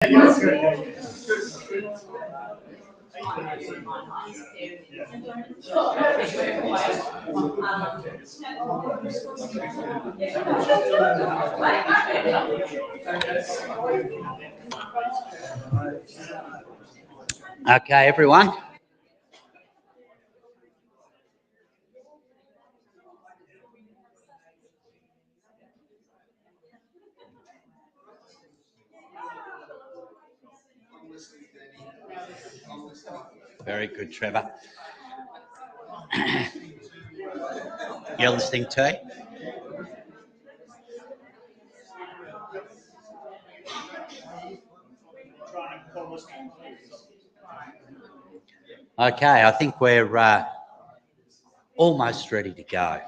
Okay, everyone. Very good, Trevor. You're listening to it? Okay, I think we're almost ready to go.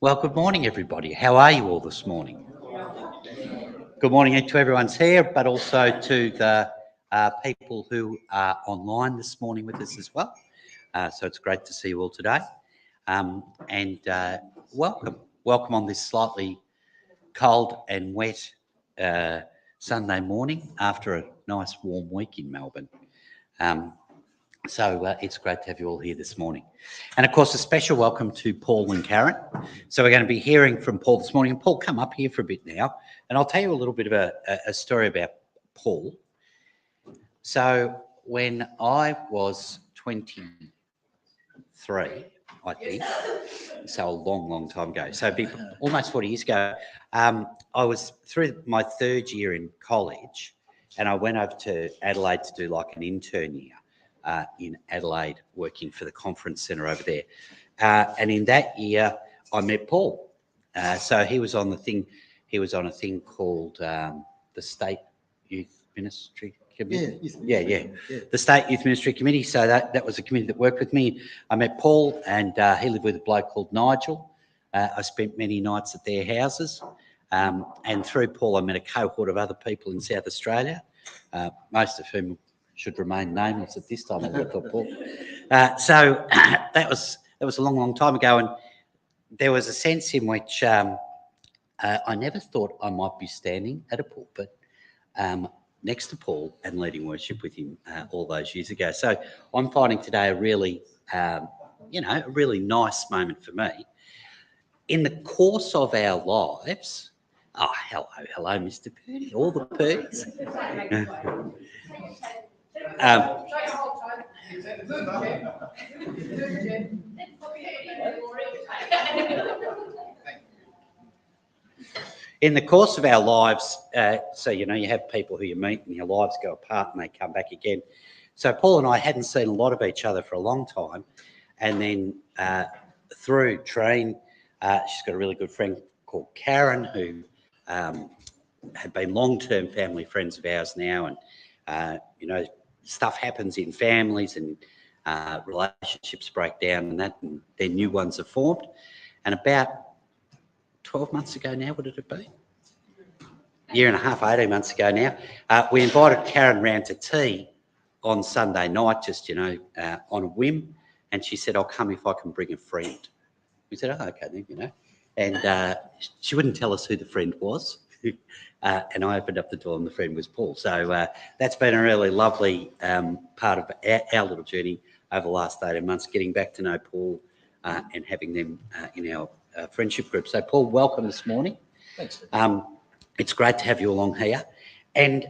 Well, good morning, everybody. How are you all this morning? Good morning to everyone's here, but also to the people who are online this morning with us as well. So it's great to see you all today. And welcome on this slightly cold and wet Sunday morning after a nice warm week in Melbourne. So it's great to have you all here this morning. And of course, a special welcome to Paul and Karen. So we're going to be hearing from Paul this morning. And Paul, come up here for a bit now, and I'll tell you a little bit of a story about Paul. So when I was 23, I think, so a long time ago, so almost 40 years ago, I was through my third year in college, and I went over to Adelaide to do like an intern year. In Adelaide, working for the conference centre over there. And in that year, I met Paul. So he was on a thing called the State Youth Ministry Committee. Yeah. The State Youth Ministry Committee. So that was a committee that worked with me. I met Paul, and he lived with a bloke called Nigel. I spent many nights at their houses. And through Paul, I met a cohort of other people in South Australia, most of whom should remain nameless at this time, I thought, Paul. So that was a long time ago, and there was a sense in which I never thought I might be standing at a pulpit next to Paul and leading worship with him all those years ago. So I'm finding today a really nice moment for me. In the course of our lives, hello, Mr. Purdy, all the Purdies. In the course of our lives, so you have people who you meet and your lives go apart and they come back again. So Paul and I hadn't seen a lot of each other for a long time, and then through Treen, she's got a really good friend called Karen who had been long-term family friends of ours now, and stuff happens in families and relationships break down and then new ones are formed. And about 12 months ago now, would it have been? Year and a half, 18 months ago now, we invited Karen round to tea on Sunday night, just, on a whim. And she said, I'll come if I can bring a friend. We said, oh, okay then, And she wouldn't tell us who the friend was. And I opened up the door and the friend was Paul. So that's been a really lovely part of our little journey over the last 18 months, getting back to know Paul and having them in our friendship group. So Paul, welcome this morning. Thanks. It's great to have you along here. And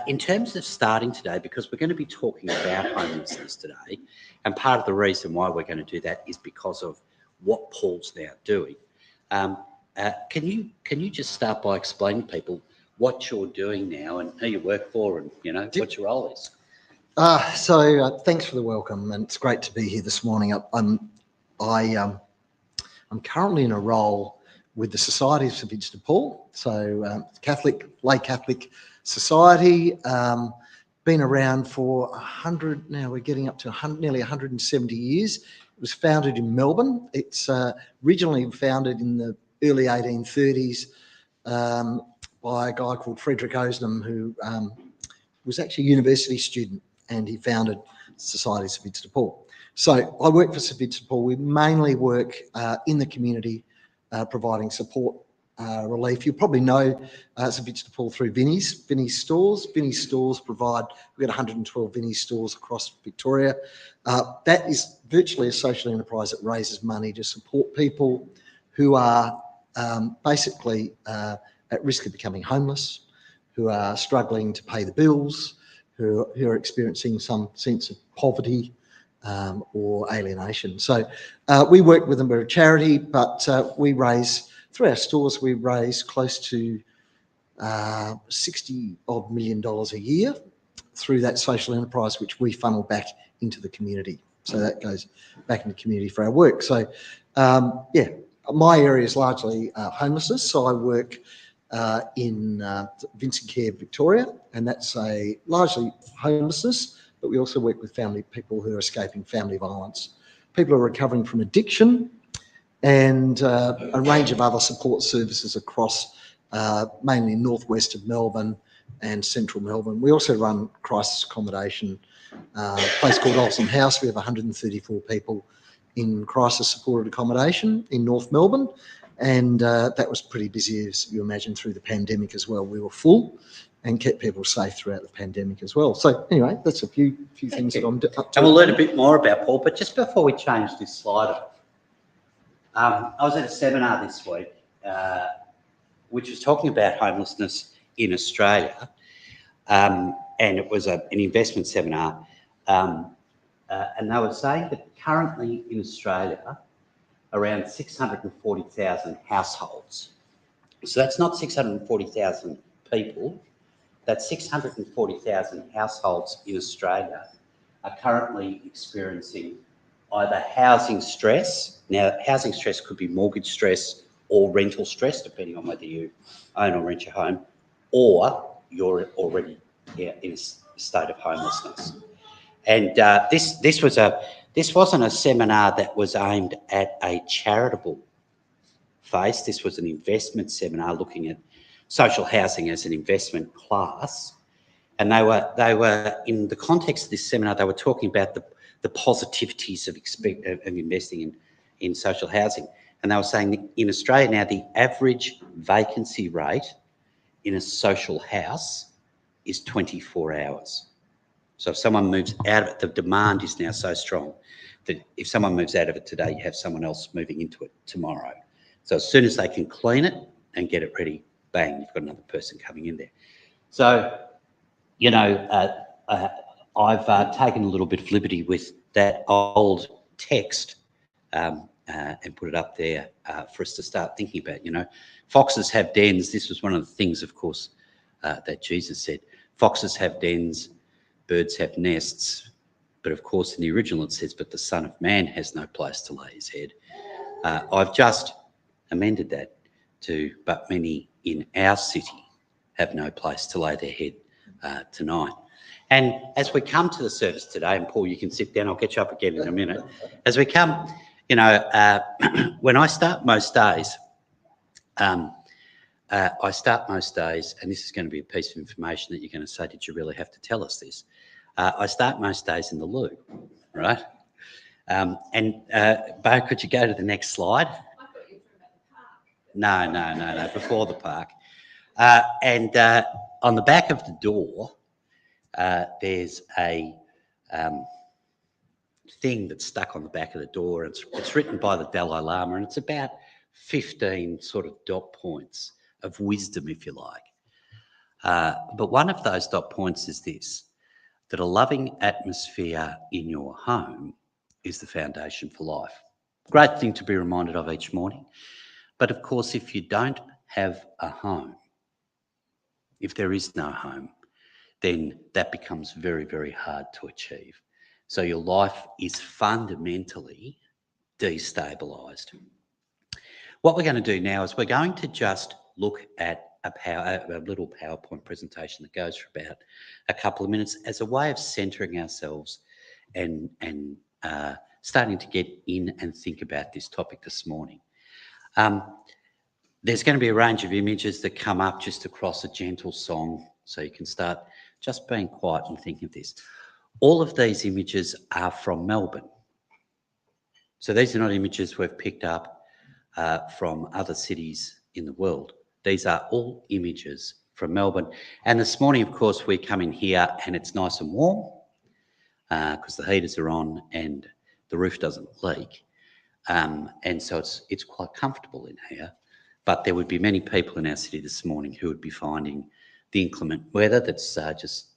in terms of starting today, because we're going to be talking about homelessness today, and part of the reason why we're going to do that is because of what Paul's now doing. Can you just start by explaining to people what you're doing now and who you work for and, what your role is? So thanks for the welcome, and it's great to be here this morning. I'm currently in a role with the Society of St Vincent de Paul, so lay Catholic society, been around for 100, now we're getting up to nearly 170 years. It was founded in Melbourne. It's originally founded in the early 1830s by a guy called Frederick Osnam, who was actually a university student, and he founded Society of St Vincent de Paul. So I work for St Vincent de Paul. We mainly work in the community, providing support, relief. You probably know St Vincent de Paul through Vinnie's stores. Vinnie's stores provide, we've got 112 Vinnie's stores across Victoria. That is virtually a social enterprise that raises money to support people who are basically at risk of becoming homeless, who are struggling to pay the bills, who are experiencing some sense of poverty or alienation. So we work with them. We're a charity, but we raise, through our stores, we raise close to $60 odd million a year through that social enterprise, which we funnel back into the community. So that goes back in the community for our work. So yeah, my area is largely homelessness. So I work in Vincent Care Victoria, and that's a largely homelessness, but we also work with people who are escaping family violence, people who are recovering from addiction, and a range of other support services across mainly northwest of Melbourne and central Melbourne. We also run crisis accommodation, a place called Allison House. We have 134 people in crisis supported accommodation in North Melbourne. And that was pretty busy, as you imagine, through the pandemic as well. We were full and kept people safe throughout the pandemic as well. So anyway, that's a few things that I'm up to. And we'll learn a bit more about Paul, but just before we change this slide, I was at a seminar this week, which was talking about homelessness in Australia, and it was an investment seminar, and they were saying that currently in Australia, around 640,000 households. So that's not 640,000 people, that's 640,000 households in Australia are currently experiencing either housing stress. Now, housing stress could be mortgage stress or rental stress, depending on whether you own or rent your home, or you're already in a state of homelessness. And this wasn't a seminar that was aimed at a charitable face. This was an investment seminar looking at social housing as an investment class. And they were in the context of this seminar, they were talking about the positivities of investing in social housing. And they were saying that in Australia now, the average vacancy rate in a social house is 24 hours. So if someone moves out of it, the demand is now so strong that if someone moves out of it today, you have someone else moving into it tomorrow. So as soon as they can clean it and get it ready, bang, you've got another person coming in there. So, you know, I've taken a little bit of liberty with that old text and put it up there for us to start thinking about. You know, foxes have dens. This was one of the things, of course, that Jesus said. Foxes have dens, birds have nests, but of course in the original it says, but the Son of Man has no place to lay his head. I've just amended that to, but many in our city have no place to lay their head tonight. And as we come to the service today, and Paul, you can sit down, I'll get you up again in a minute. As we come, you know, when I start most days, and this is going to be a piece of information that you're going to say, did you really have to tell us this? I start most days in the loo, right? Bo, could you go to the next slide? I thought you were talking about the park. No, before the park. On the back of the door, there's a thing that's stuck on the back of the door. It's written by the Dalai Lama, and it's about 15 sort of dot points of wisdom, if you like. But one of those dot points is this, that a loving atmosphere in your home is the foundation for life. Great thing to be reminded of each morning. But of course, if you don't have a home, if there is no home, then that becomes very, very hard to achieve. So your life is fundamentally destabilised. What we're going to do now is we're going to just look at a little PowerPoint presentation that goes for about a couple of minutes as a way of centering ourselves and starting to get in and think about this topic this morning. There's going to be a range of images that come up just across a gentle song, so you can start just being quiet and thinking of this. All of these images are from Melbourne. So these are not images we've picked up from other cities in the world. These are all images from Melbourne. And this morning, of course, we come in here and it's nice and warm because the heaters are on and the roof doesn't leak. And so it's quite comfortable in here. But there would be many people in our city this morning who would be finding the inclement weather that's just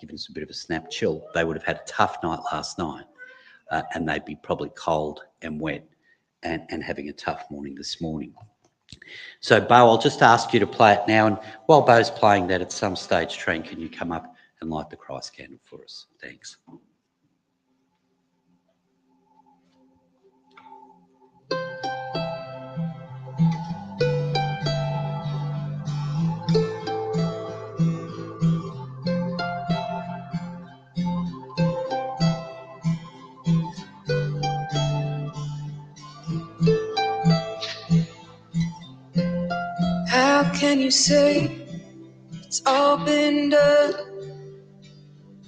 given us a bit of a snap chill. They would have had a tough night last night and they'd be probably cold and wet and having a tough morning this morning. So, Bo, I'll just ask you to play it now. And while Bo's playing that, at some stage, Trent, can you come up and light the Christ candle for us? Thanks. How can you say it's all been done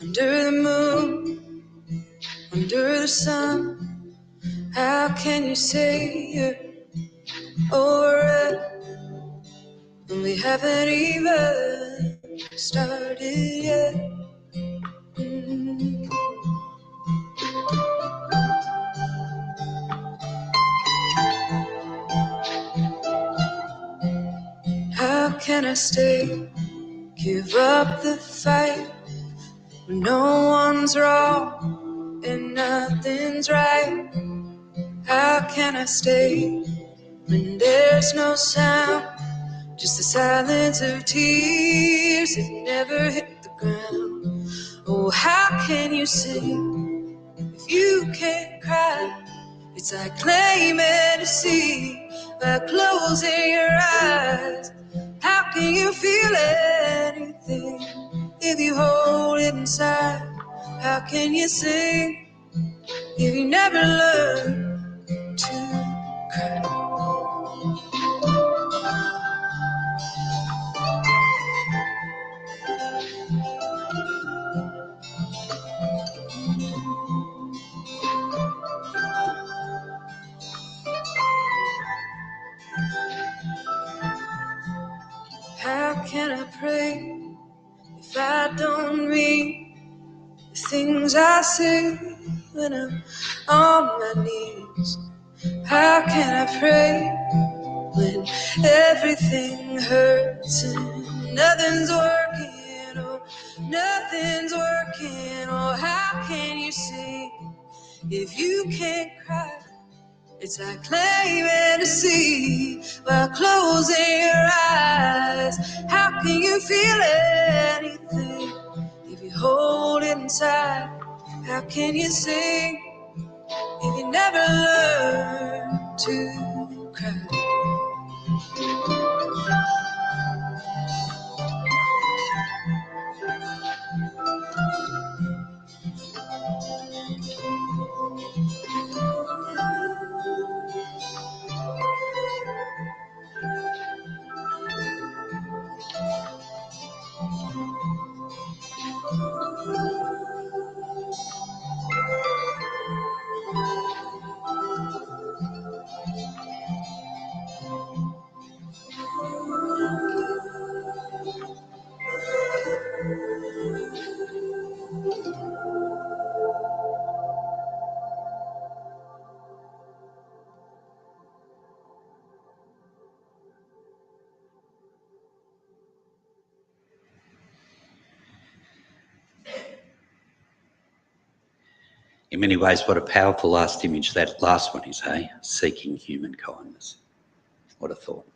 under the moon, under the sun? How can you say you're over it when we haven't even started yet? How can I stay, give up the fight when no one's wrong and nothing's right? How can I stay when there's no sound, just the silence of tears that never hit the ground? Oh, how can you sing if you can't cry? It's like claiming to see by closing your eyes. How can you feel anything if you hold it inside? How can you sing if you never learn to cry? How can I pray if I don't mean the things I say when I'm on my knees? How can I pray when everything hurts and nothing's working? Oh, nothing's working. Oh, how can you sing if you can't cry? It's like claiming to see while closing your eyes. How can you feel anything if you hold it inside? How can you sing if you never learn to cry? In many ways, what a powerful last image that last one is, hey? Seeking human kindness. What a thought.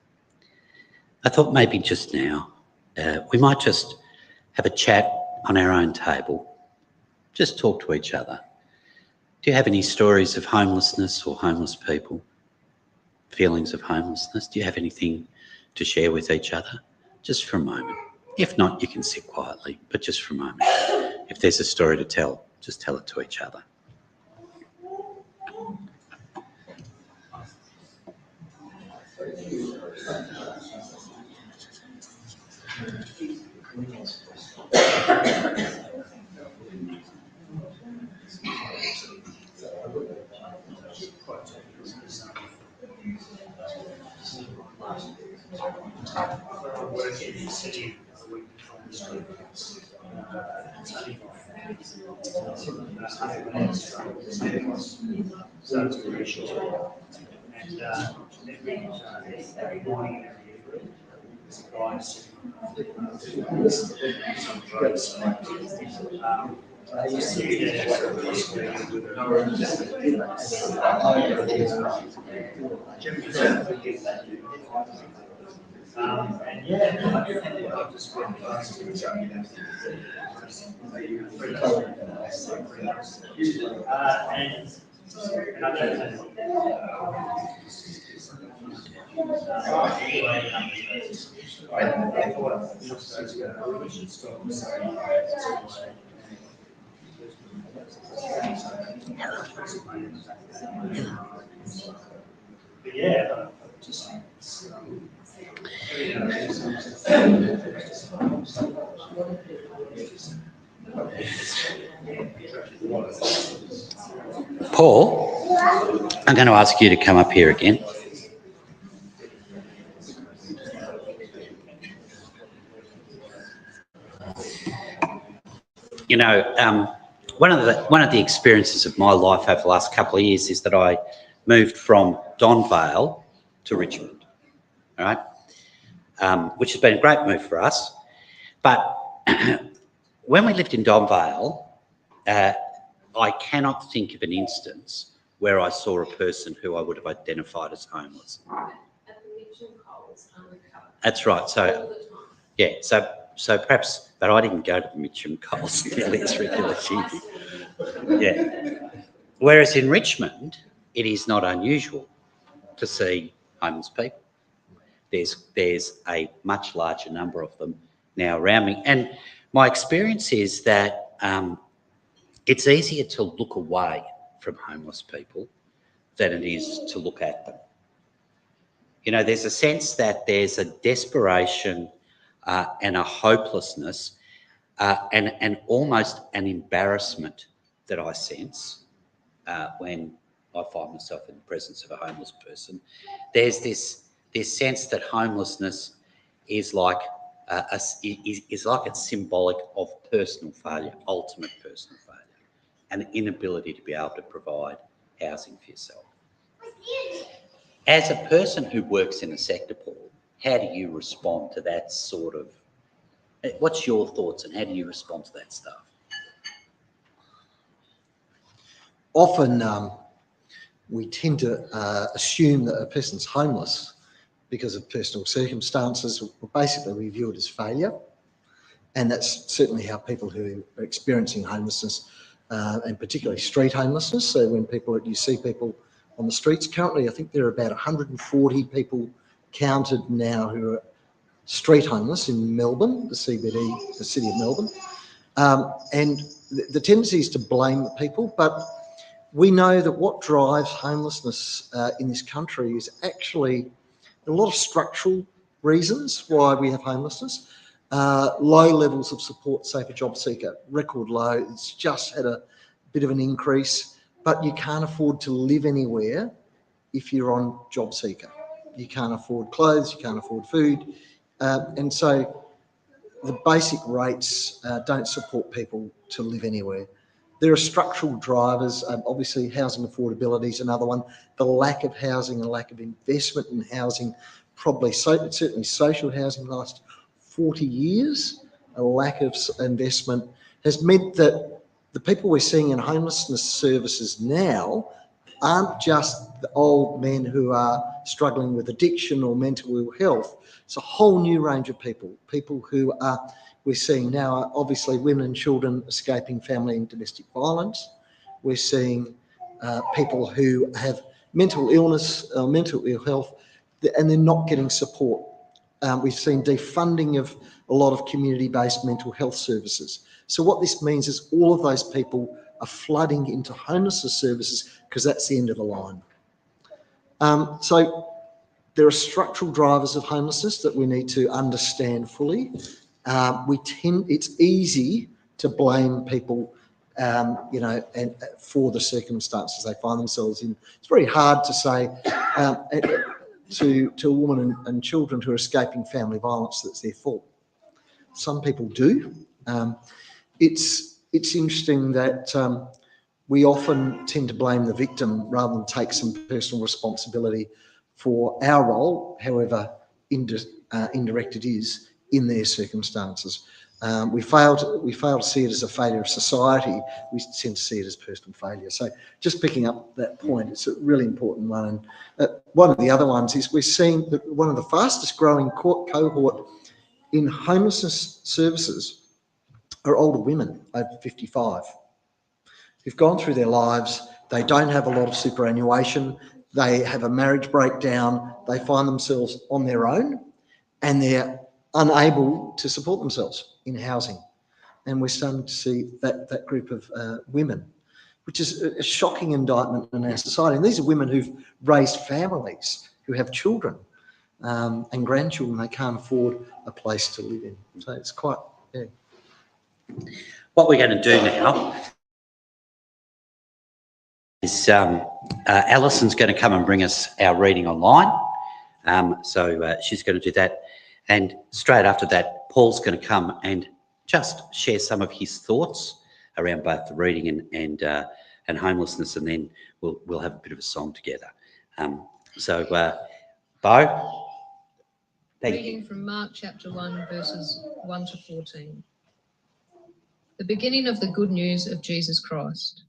I thought maybe just now we might just have a chat on our own table, just talk to each other. Do you have any stories of homelessness or homeless people? Feelings of homelessness? Do you have anything to share with each other? Just for a moment. If not, you can sit quietly, but just for a moment. If there's a story to tell, just tell it to each other. Paul, I'm going to ask you to come up here again. You know, one of the experiences of my life over the last couple of years is that I moved from Donvale to Richmond, all right, which has been a great move for us. But when we lived in Donvale, I cannot think of an instance where I saw a person who I would have identified as homeless. That's right. So, yeah. So perhaps, but I didn't go to the Mitcham Coles nearly as regularly as you did. Yeah. Whereas in Richmond, it is not unusual to see homeless people. There's a much larger number of them now around me, and my experience is that it's easier to look away from homeless people than it is to look at them. You know, there's a sense that there's a desperation and a hopelessness and almost an embarrassment that I sense when I find myself in the presence of a homeless person. There's this sense that homelessness is like it's symbolic of personal failure, ultimate personal failure, and inability to be able to provide housing for yourself. As a person who works in a sector, Paul, how do you respond to that sort of, what's your thoughts and how do you respond to that stuff? Often we tend to assume that a person's homeless because of personal circumstances, basically we view it as failure. And that's certainly how people who are experiencing homelessness, and particularly street homelessness, so when you see people on the streets, currently I think there are about 140 people counted now who are street homeless in Melbourne, the CBD, the city of Melbourne. And the tendency is to blame people, but we know that what drives homelessness in this country is actually a lot of structural reasons why we have homelessness. Low levels of support, say for job seeker, record low. It's just had a bit of an increase, but you can't afford to live anywhere if you're on job seeker. You can't afford clothes, you can't afford food. And so the basic rates don't support people to live anywhere. There are structural drivers. Obviously, housing affordability is another one. The lack of housing, a lack of investment in housing, certainly social housing the last 40 years, a lack of investment has meant that the people we're seeing in homelessness services now aren't just the old men who are struggling with addiction or mental ill health. It's a whole new range of people who we're seeing now are obviously women and children escaping family and domestic violence. We're seeing people who have mental illness, mental ill health, and they're not getting support. We've seen defunding of a lot of community-based mental health services. So what this means is all of those people are flooding into homelessness services because that's the end of the line. So there are structural drivers of homelessness that we need to understand fully. It's easy to blame people, and for the circumstances they find themselves in. It's very hard to say. to a woman and children who are escaping family violence that's their fault. Some people do. It's interesting that we often tend to blame the victim rather than take some personal responsibility for our role, however indirect it is, in their circumstances. We fail to see it as a failure of society. We tend to see it as personal failure. So just picking up that point, it's a really important one. And one of the other ones is we're seeing that one of the fastest growing cohort in homelessness services are older women over 55 who've gone through their lives. They don't have a lot of superannuation. They have a marriage breakdown. They find themselves on their own and they're unable to support themselves in housing. And we're starting to see that group of women, which is a shocking indictment in our society. And these are women who've raised families, who have children and grandchildren. They can't afford a place to live in. So it's quite, yeah. What we're going to do now is Allison's going to come and bring us our reading online. So she's going to do that. And straight after that, Paul's going to come and just share some of his thoughts around both the reading and homelessness, and then we'll have a bit of a song together. So, Bo, Reading from Mark chapter 1, verses 1 to 14. The beginning of the good news of Jesus Christ.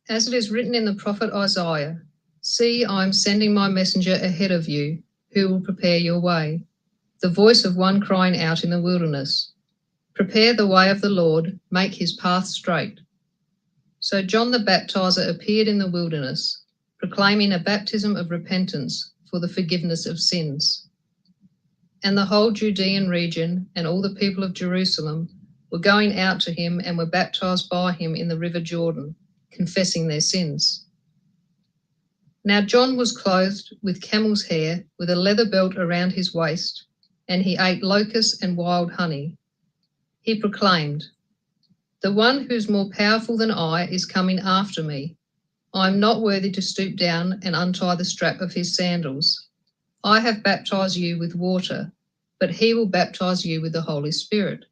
As it is written in the prophet Isaiah, "See, I am sending my messenger ahead of you, who will prepare your way. The voice of one crying out in the wilderness, prepare the way of the Lord, make his path straight." So John the Baptizer appeared in the wilderness, proclaiming a baptism of repentance for the forgiveness of sins. And the whole Judean region and all the people of Jerusalem were going out to him and were baptized by him in the river Jordan, confessing their sins. Now John was clothed with camel's hair, with a leather belt around his waist, and he ate locusts and wild honey. He proclaimed, "The one who's more powerful than I is coming after me. I am not worthy to stoop down and untie the strap of his sandals. I have baptized you with water, but he will baptize you with the Holy Spirit."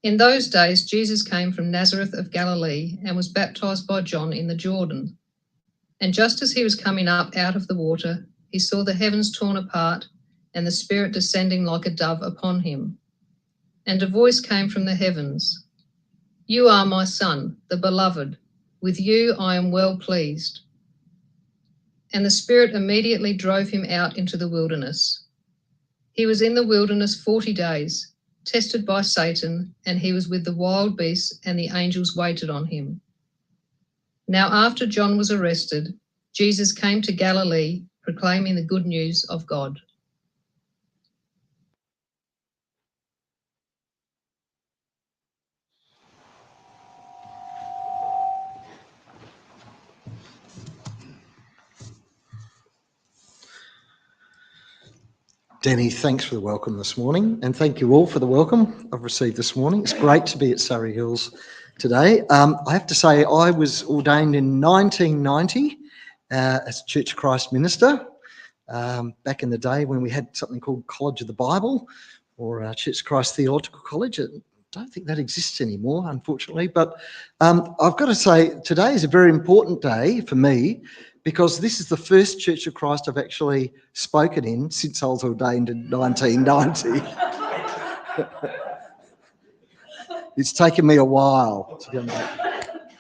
In those days, Jesus came from Nazareth of Galilee and was baptized by John in the Jordan. And just as he was coming up out of the water, he saw the heavens torn apart and the Spirit descending like a dove upon him. And a voice came from the heavens, "You are my Son, the Beloved. With you I am well pleased." And the Spirit immediately drove him out into the wilderness. He was in the wilderness 40 days, tested by Satan, and he was with the wild beasts, and the angels waited on him. Now after John was arrested, Jesus came to Galilee, proclaiming the good news of God. Danny, thanks for the welcome this morning, and thank you all for the welcome I've received this morning. It's great to be at Surrey Hills today. I have to say I was ordained in 1990 as a Church of Christ minister, back in the day when we had something called College of the Bible or Church of Christ Theological College. I don't think that exists anymore, unfortunately, but I've got to say today is a very important day for me, because this is the first Church of Christ I've actually spoken in since I was ordained in 1990. It's taken me a while to get that.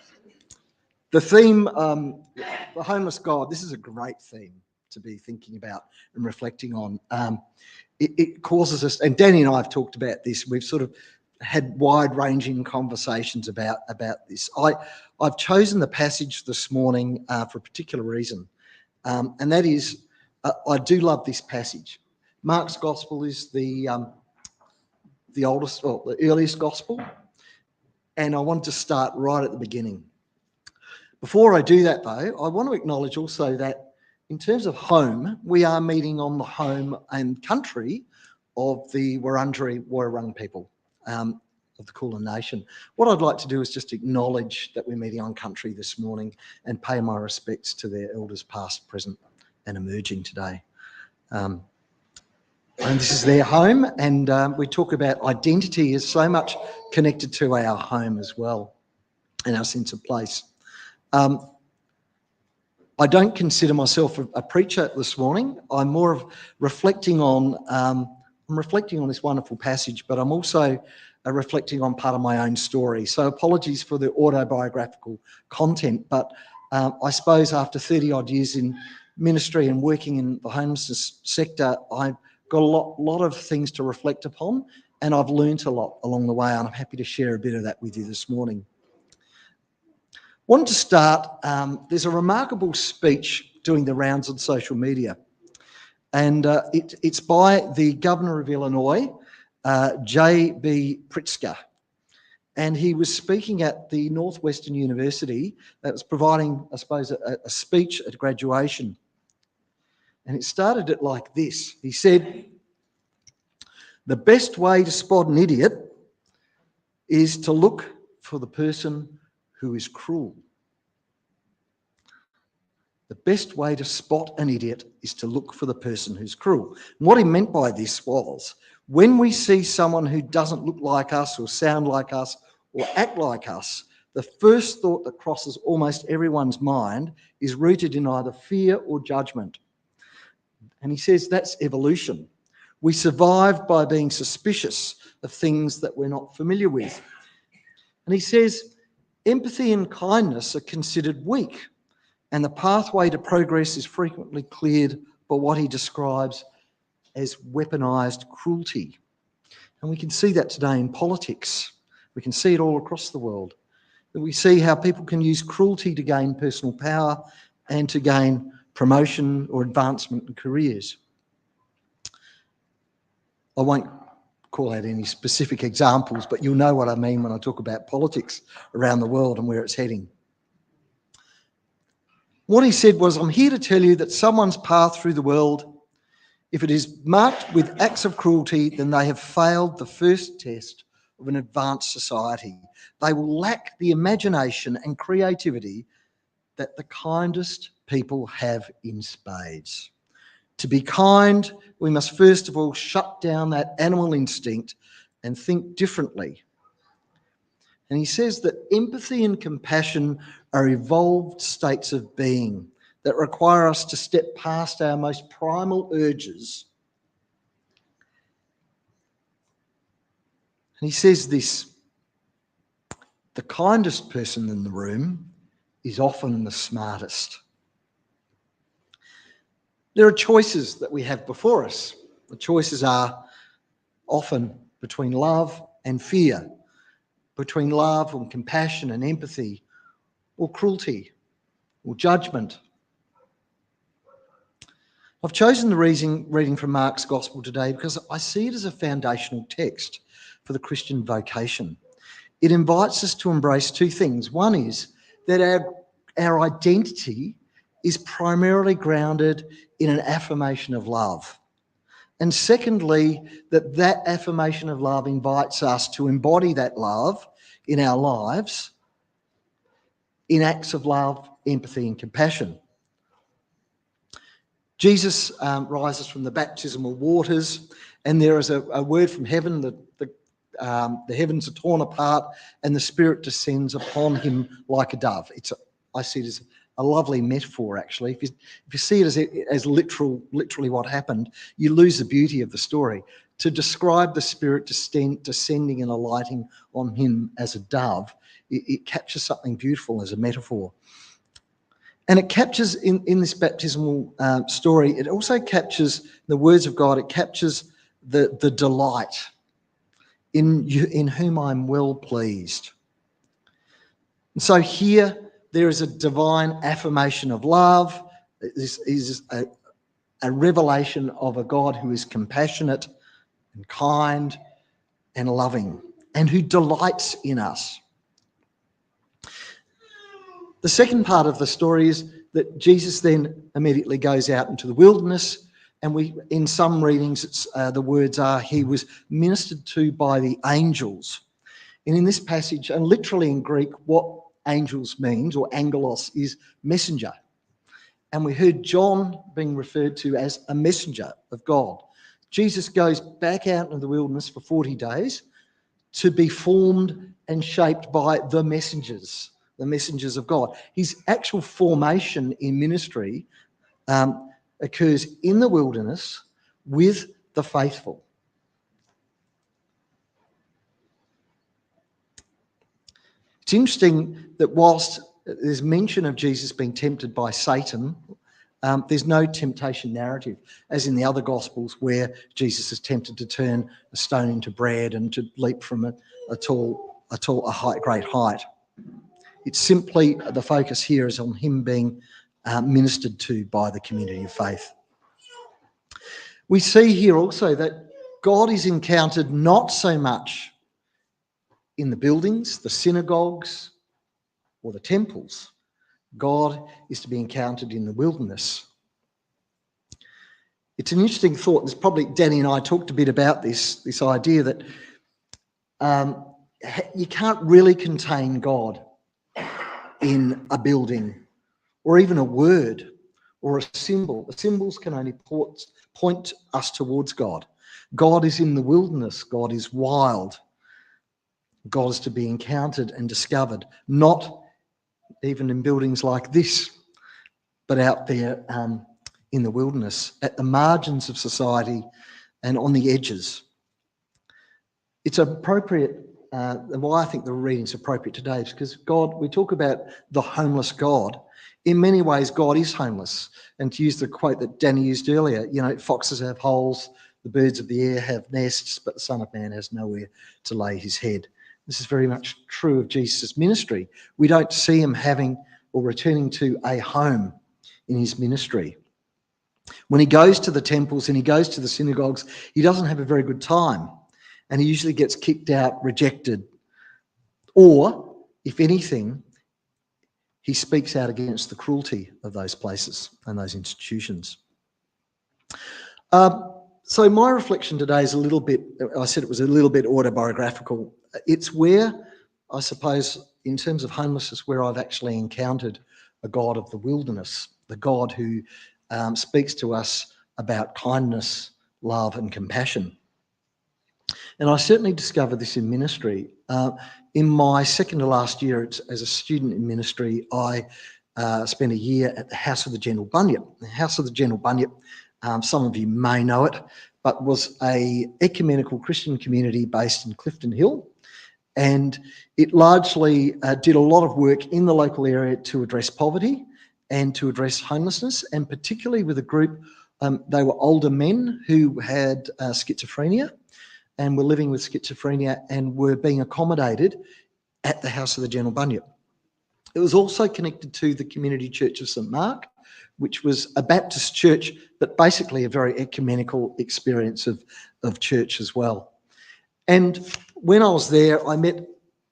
The theme, the homeless God, this is a great theme to be thinking about and reflecting on. It causes us, and Danny and I have talked about this, we've sort of had wide-ranging conversations about this. I've chosen the passage this morning for a particular reason, and that is, I do love this passage. Mark's Gospel is the oldest, or the earliest Gospel, and I want to start right at the beginning. Before I do that, though, I want to acknowledge also that in terms of home, we are meeting on the home and country of the Wurundjeri Woiwurrung people. Of the Kulin Nation. What I'd like to do is just acknowledge that we're meeting on country this morning and pay my respects to their elders past, present and emerging today. And this is their home, and we talk about identity is so much connected to our home as well, and our sense of place. I don't consider myself a preacher this morning. I'm more of reflecting on. I'm reflecting on this wonderful passage, but I'm also reflecting on part of my own story. So apologies for the autobiographical content, but I suppose after 30 odd years in ministry and working in the homelessness sector, I've got a lot of things to reflect upon, and I've learnt a lot along the way, and I'm happy to share a bit of that with you this morning. Wanted to start, there's a remarkable speech doing the rounds on social media, and it's by the Governor of Illinois, J.B. Pritzker, and he was speaking at the Northwestern University that was providing, I suppose, a speech at graduation, and it started it like this. He said, "The best way to spot an idiot is to look for the person who is cruel." The best way to spot an idiot is to look for the person who's cruel. And what he meant by this was, when we see someone who doesn't look like us or sound like us or act like us, the first thought that crosses almost everyone's mind is rooted in either fear or judgment. And he says that's evolution. We survive by being suspicious of things that we're not familiar with. And he says empathy and kindness are considered weak, and the pathway to progress is frequently cleared by what he describes as weaponized cruelty. And we can see that today in politics. We can see it all across the world. We see how people can use cruelty to gain personal power and to gain promotion or advancement in careers. I won't call out any specific examples, but you'll know what I mean when I talk about politics around the world and where it's heading. What he said was, I'm here to tell you that someone's path through the world, if it is marked with acts of cruelty, then they have failed the first test of an advanced society. They will lack the imagination and creativity that the kindest people have in spades. To be kind, we must first of all shut down that animal instinct and think differently. And he says that empathy and compassion are evolved states of being that require us to step past our most primal urges. And he says this, the kindest person in the room is often the smartest. There are choices that we have before us. The choices are often between love and fear, between love and compassion and empathy, or cruelty, or judgment. I've chosen the reading from Mark's Gospel today because I see it as a foundational text for the Christian vocation. It invites us to embrace two things. One is that our identity is primarily grounded in an affirmation of love. And secondly, that affirmation of love invites us to embody that love in our lives in acts of love, empathy, and compassion. Jesus rises from the baptismal waters, and there is a word from heaven that the heavens are torn apart and the Spirit descends upon him like a dove. I see it as a lovely metaphor, actually. If you see it as literally what happened, you lose the beauty of the story. To describe the Spirit descending and alighting on him as a dove, it captures something beautiful as a metaphor. And it captures, in this baptismal story, it also captures the words of God. It captures the delight in whom I'm well pleased. And so here, there is a divine affirmation of love. This is a revelation of a God who is compassionate and kind and loving and who delights in us. The second part of the story is that Jesus then immediately goes out into the wilderness, and in some readings, the words are, he was ministered to by the angels. And in this passage, and literally in Greek, what angels means, or angelos, is messenger. And we heard John being referred to as a messenger of God. Jesus goes back out into the wilderness for 40 days to be formed and shaped by the messengers of God. His actual formation in ministry occurs in the wilderness with the faithful. It's interesting that whilst there's mention of Jesus being tempted by Satan, there's no temptation narrative, as in the other Gospels where Jesus is tempted to turn a stone into bread and to leap from a great height. It's simply the focus here is on him being ministered to by the community of faith. We see here also that God is encountered not so much in the buildings, the synagogues, or the temples. God is to be encountered in the wilderness. It's an interesting thought. There's probably Danny and I talked a bit about this idea that you can't really contain God in a building or even a word or a symbol. The symbols can only point us towards God. God is in the wilderness. God is wild. God is to be encountered and discovered, not even in buildings like this, but out there in the wilderness, at the margins of society and on the edges. It's appropriate, and why I think the reading's appropriate today is because God, we talk about the homeless God. In many ways, God is homeless. And to use the quote that Danny used earlier, foxes have holes, the birds of the air have nests, but the Son of Man has nowhere to lay his head. This is very much true of Jesus' ministry. We don't see him having or returning to a home in his ministry. When he goes to the temples and he goes to the synagogues, he doesn't have a very good time, and he usually gets kicked out, rejected, or, if anything, he speaks out against the cruelty of those places and those institutions. So my reflection today is a little bit, I said it was a little bit autobiographical. It's where, I suppose, in terms of homelessness, where I've actually encountered a God of the wilderness, the God who speaks to us about kindness, love and compassion. And I certainly discovered this in ministry. In my second to last year as a student in ministry, I spent a year at the House of the Gentle Bunyip. The House of the Gentle Bunyip, some of you may know it, but was an ecumenical Christian community based in Clifton Hill. And it largely did a lot of work in the local area to address poverty and to address homelessness, and particularly with a group, they were older men who had schizophrenia and were living with schizophrenia and were being accommodated at the House of the Gentle Bunyip. It was also connected to the Community Church of St Mark, which was a Baptist church, but basically a very ecumenical experience of church as well. And when I was there, I met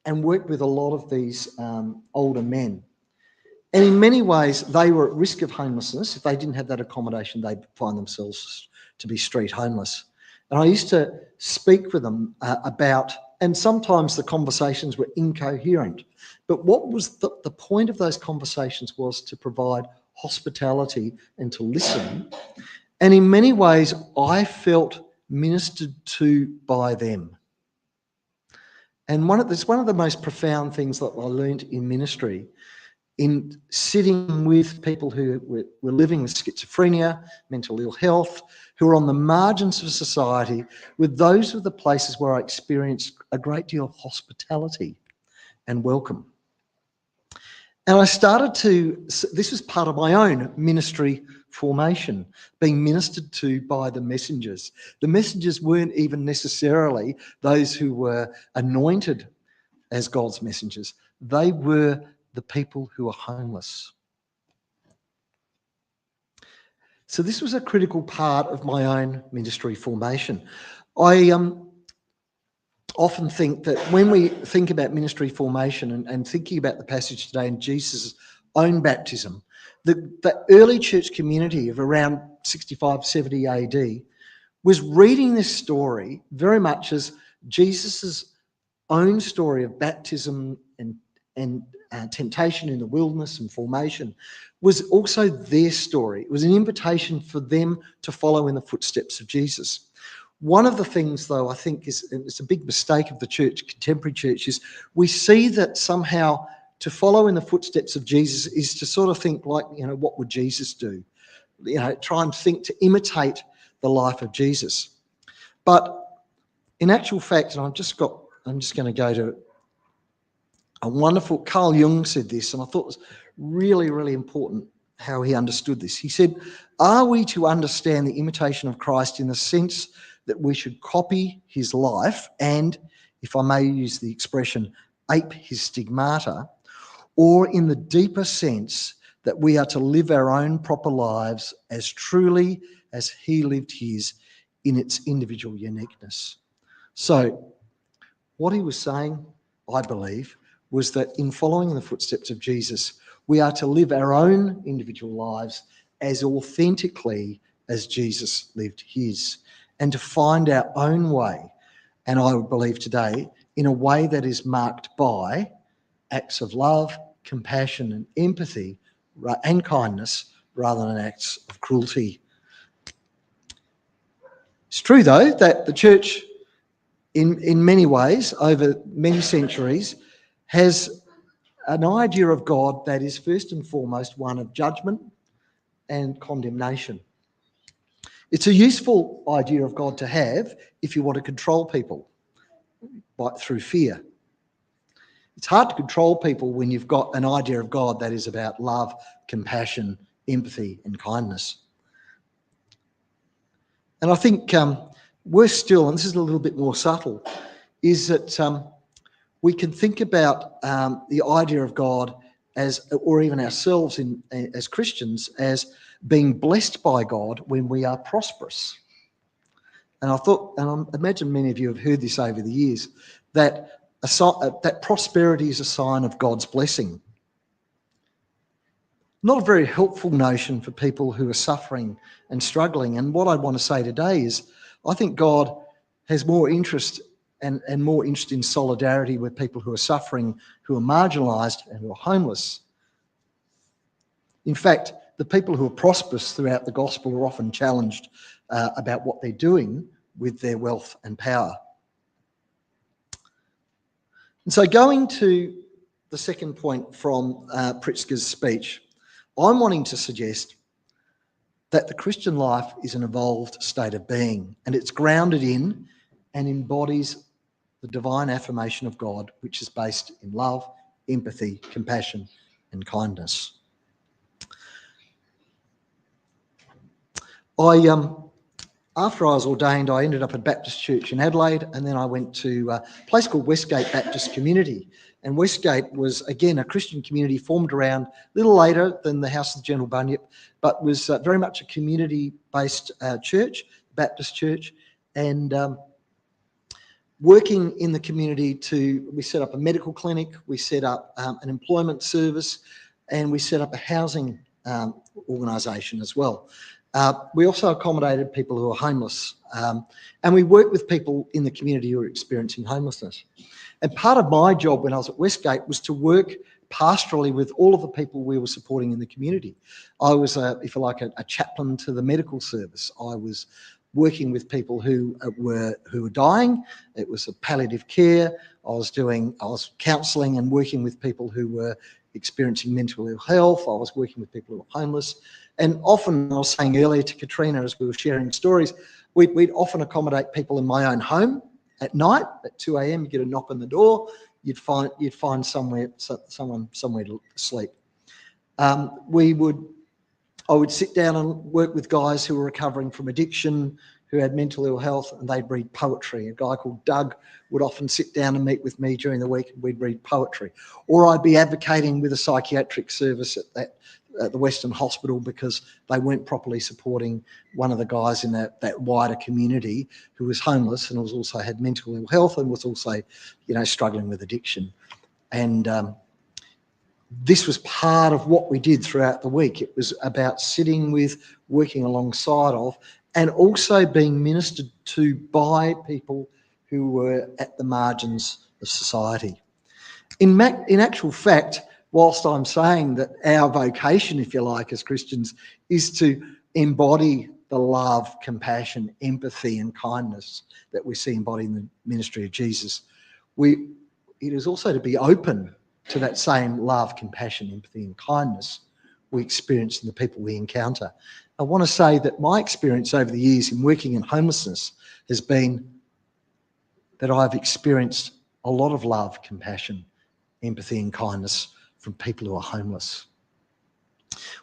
and worked with a lot of these older men. And in many ways, they were at risk of homelessness. If they didn't have that accommodation, they'd find themselves to be street homeless. And I used to speak with them about, and sometimes the conversations were incoherent, but what was the point of those conversations was to provide hospitality and to listen. And in many ways, I felt ministered to by them. And it's one of the most profound things that I learned in ministry, in sitting with people who were living with schizophrenia, mental ill health, who are on the margins of society, with those of the places where I experienced a great deal of hospitality and welcome. And I started this was part of my own ministry formation, being ministered to by the messengers. The messengers weren't even necessarily those who were anointed as God's messengers. They were the people who are homeless. So this was a critical part of my own ministry formation. I often think that when we think about ministry formation and thinking about the passage today in Jesus' own baptism, the early church community of around 65, 70 AD was reading this story very much as Jesus' own story of baptism and temptation in the wilderness and formation was also their story. It was an invitation for them to follow in the footsteps of Jesus. One of the things, though, I think it's a big mistake of the church, contemporary church, is we see that somehow to follow in the footsteps of Jesus is to sort of think like, what would Jesus do? Try and think to imitate the life of Jesus. But in actual fact, and I'm just going to go to a wonderful, Carl Jung said this, and I thought it was really, really important how he understood this. He said, are we to understand the imitation of Christ in the sense that we should copy his life and, if I may use the expression, ape his stigmata, or in the deeper sense that we are to live our own proper lives as truly as he lived his in its individual uniqueness? So what he was saying, I believe, was that in following in the footsteps of Jesus, we are to live our own individual lives as authentically as Jesus lived his, and to find our own way, and I would believe today, in a way that is marked by acts of love, compassion and empathy and kindness rather than acts of cruelty. It's true, though, that the church in many ways over many centuries has an idea of God that is first and foremost one of judgment and condemnation. It's a useful idea of God to have if you want to control people through fear. It's hard to control people when you've got an idea of God that is about love, compassion, empathy and kindness. And I think worse still, and this is a little bit more subtle, is that we can think about the idea of God as, or even ourselves as Christians, as being blessed by God when we are prosperous. And I thought, and I imagine many of you have heard this over the years, that prosperity is a sign of God's blessing. Not a very helpful notion for people who are suffering and struggling. And what I want to say today is, I think God has more interest and more interest in solidarity with people who are suffering, who are marginalised and who are homeless. In fact, the people who are prosperous throughout the gospel are often challenged about what they're doing with their wealth and power. And so going to the second point from Pritzker's speech, I'm wanting to suggest that the Christian life is an evolved state of being, and it's grounded in and embodies the divine affirmation of God, which is based in love, empathy, compassion, and kindness. After I was ordained, I ended up at Baptist Church in Adelaide, and then I went to a place called Westgate Baptist Community. And Westgate was, again, a Christian community formed around a little later than the House of General Bunyip, but was very much a community-based church, Baptist church, and working in the community we set up a medical clinic, we set up an employment service, and we set up a housing organisation as well. We also accommodated people who are homeless, and we worked with people in the community who are experiencing homelessness. And part of my job when I was at Westgate was to work pastorally with all of the people we were supporting in the community. I was, if you like, a chaplain to the medical service. I was working with people who were dying. It was a palliative care. I was counselling and working with people who were experiencing mental ill health. I was working with people who were homeless. And often, I was saying earlier to Katrina as we were sharing stories, we'd often accommodate people in my own home at night at 2 a.m. You get a knock on the door, you'd find someone somewhere to sleep. I would sit down and work with guys who were recovering from addiction, who had mental ill health, and they'd read poetry. A guy called Doug would often sit down and meet with me during the week, and we'd read poetry. Or I'd be advocating with a psychiatric service at the Western Hospital because they weren't properly supporting one of the guys in that wider community who was homeless and also had mental ill health and was also, struggling with addiction. And this was part of what we did throughout the week. It was about sitting with, working alongside of, and also being ministered to by people who were at the margins of society. In actual fact, whilst I'm saying that our vocation, if you like, as Christians, is to embody the love, compassion, empathy and kindness that we see embodied in the ministry of Jesus, it is also to be open to that same love, compassion, empathy and kindness we experience in the people we encounter. I want to say that my experience over the years in working in homelessness has been that I've experienced a lot of love, compassion, empathy and kindness from people who are homeless.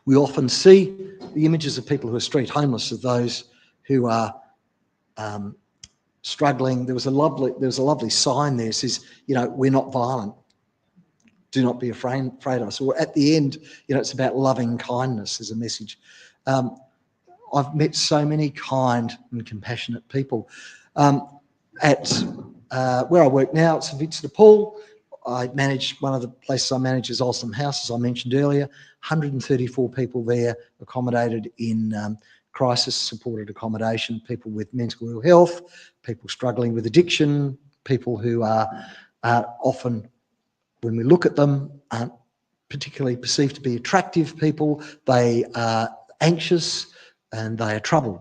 We often see the images of people who are street homeless as those who are struggling. There was a lovely sign there that says, we're not violent. Do not be afraid of us. Or at the end, it's about loving kindness as a message. I've met so many kind and compassionate people. At where I work now, at St Vincent de Paul, I manage, one of the places I manage is Allison House, as I mentioned earlier. 134 people there accommodated in crisis-supported accommodation, people with mental ill health, people struggling with addiction, people who are often, when we look at them, aren't particularly perceived to be attractive people. They are anxious and they are troubled.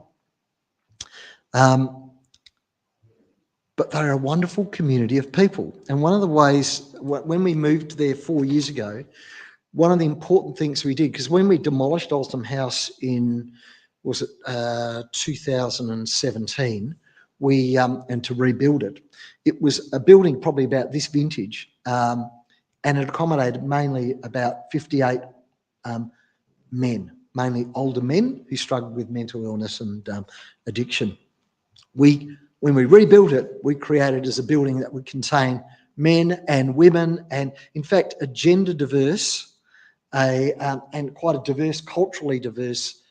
But they're a wonderful community of people. And one of the ways, when we moved there 4 years ago, one of the important things we did, because when we demolished Allston House in, 2017, and to rebuild it, it was a building probably about this vintage, and it accommodated mainly about 58 men, mainly older men who struggled with mental illness and addiction. When we rebuilt it, we created it as a building that would contain men and women, and in fact a gender diverse and quite a diverse, culturally diverse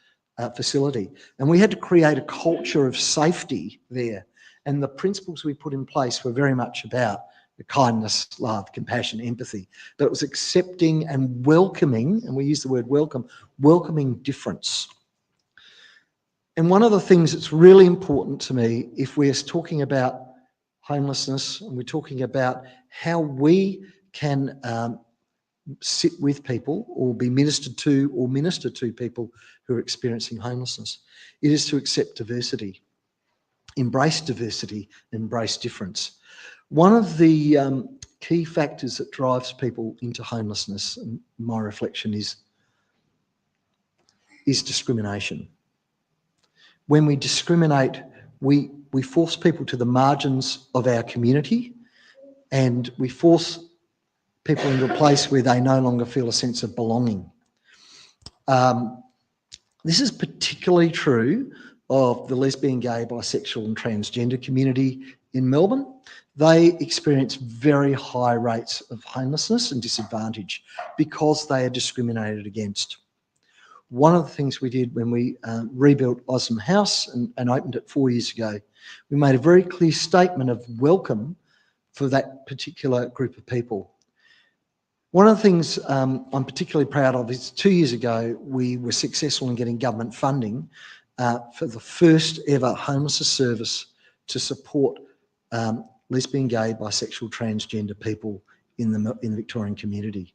facility. And we had to create a culture of safety there. And the principles we put in place were very much about the kindness, love, compassion, empathy. But it was accepting and welcoming, and we use the word welcoming difference. And one of the things that's really important to me, if we're talking about homelessness and we're talking about how we can sit with people or be ministered to or minister to people who are experiencing homelessness, it is to accept diversity, embrace difference. One of the key factors that drives people into homelessness, and my reflection is discrimination. When we discriminate, we force people to the margins of our community, and we force people into a place where they no longer feel a sense of belonging. This is particularly true of the lesbian, gay, bisexual and transgender community in Melbourne. They experience very high rates of homelessness and disadvantage because they are discriminated against. One of the things we did when we rebuilt Allston House and opened it 4 years ago, we made a very clear statement of welcome for that particular group of people. One of the things I'm particularly proud of is 2 years ago, we were successful in getting government funding for the first ever homelessness service to support lesbian, gay, bisexual, transgender people in the Victorian community.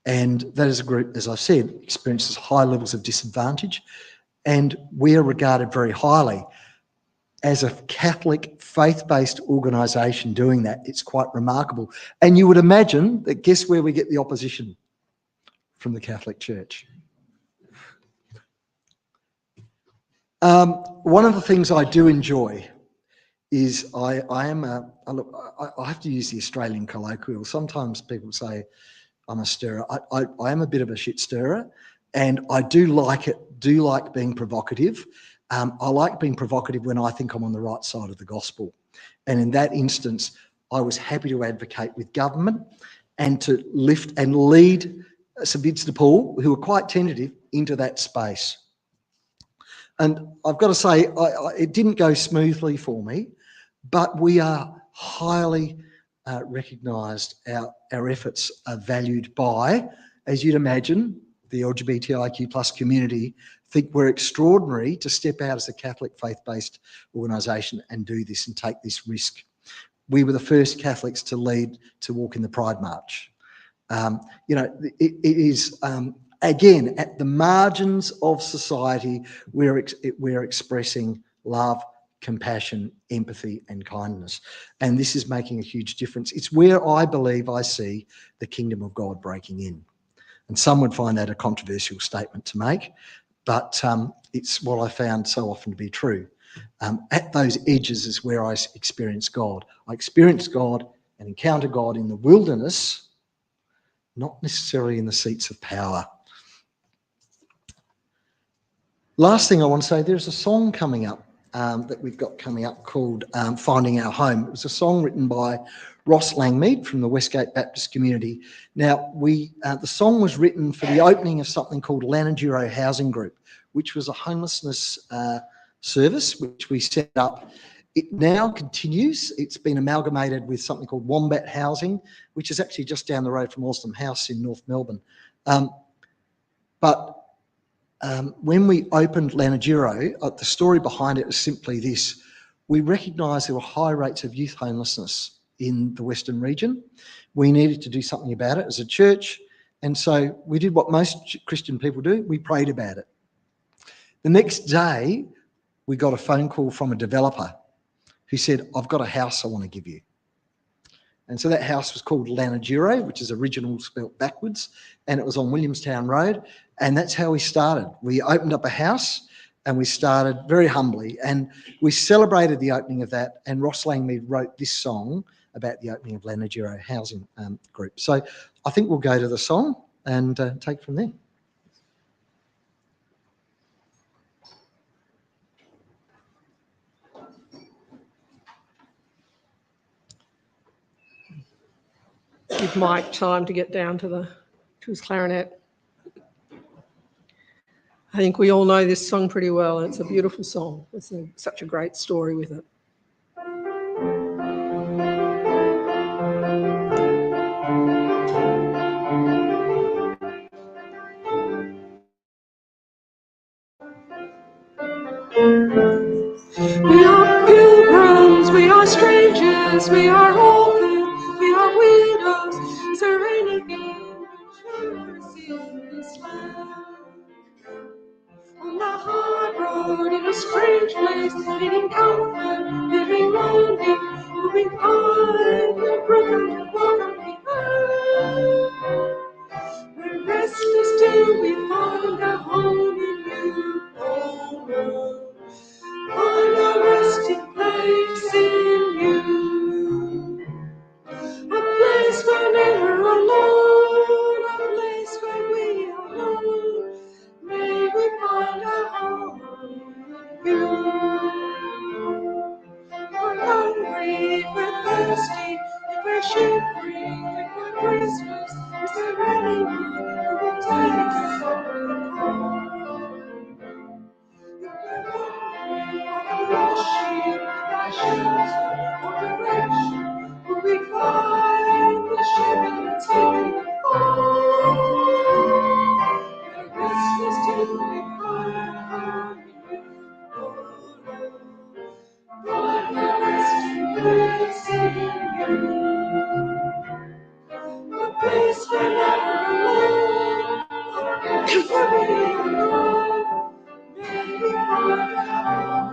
And that is a group, as I've said, experiences high levels of disadvantage, and we are regarded very highly. As a Catholic faith-based organisation doing that, it's quite remarkable. And you would imagine that, guess where we get the opposition? From the Catholic Church. One of the things I do enjoy is I have to use the Australian colloquial. Sometimes people say I'm a stirrer. I am a bit of a shit stirrer, and I do like being provocative. I like being provocative when I think I'm on the right side of the gospel. And in that instance, I was happy to advocate with government and to lift and lead St Vincent de Paul, who were quite tentative, into that space. And I've got to say, it didn't go smoothly for me, but we are highly recognised. Our efforts are valued by, as you'd imagine, the LGBTIQ plus community think we're extraordinary to step out as a Catholic faith-based organisation and do this and take this risk. we were the first Catholics to walk in the Pride March. It is, again, at the margins of society, we're expressing love, compassion, empathy, and kindness. And this is making a huge difference. It's where I believe I see the kingdom of God breaking in. And some would find that a controversial statement to make, but it's what I found so often to be true. At those edges is where I experience God. I experience God and encounter God in the wilderness, not necessarily in the seats of power. Last thing I want to say, there's a song coming up that we've got coming up called Finding Our Home. It was a song written by Ross Langmead from the Westgate Baptist community. Now, the song was written for the opening of something called Lanagiro Housing Group, which was a homelessness service which we set up. It now continues. It's been amalgamated with something called Wombat Housing, which is actually just down the road from Awesome House in North Melbourne. When we opened Lanagiro, the story behind it is simply this. We recognised there were high rates of youth homelessness in the Western region. We needed to do something about it as a church, and so we did what most Christian people do. We prayed about it. The next day, we got a phone call from a developer who said, I've got a house I want to give you. And so that house was called Lanagiro, which is original spelt backwards, and it was on Williamstown Road. And that's how we started. We opened up a house and we started very humbly, and we celebrated the opening of that. And Ross Langmead wrote this song about the opening of Lanagiro Housing Group. So I think we'll go to the song and take from there. Give Mike time to get down to his clarinet. I think we all know this song pretty well, and it's a beautiful song. It's such a great story with it. We are pilgrims, we are strangers, we are orphans, we are widows, serenity in this land. On the hard road, in a strange place, needing comfort, living lonely, moving on, the road, welcome behind. We're restless till we find a home in you, oh Lord. Find a resting place in you, a place where never alone, a place where we are known. May we find a home in you. We're hungry, if we're thirsty, if we're shivering, if we're Christmas, is there anyone who will take us home? Will we find the ship that's taking the fall? The restless till we find our find the resting place in you, a place where never alone, a place where we are known. May we find our home.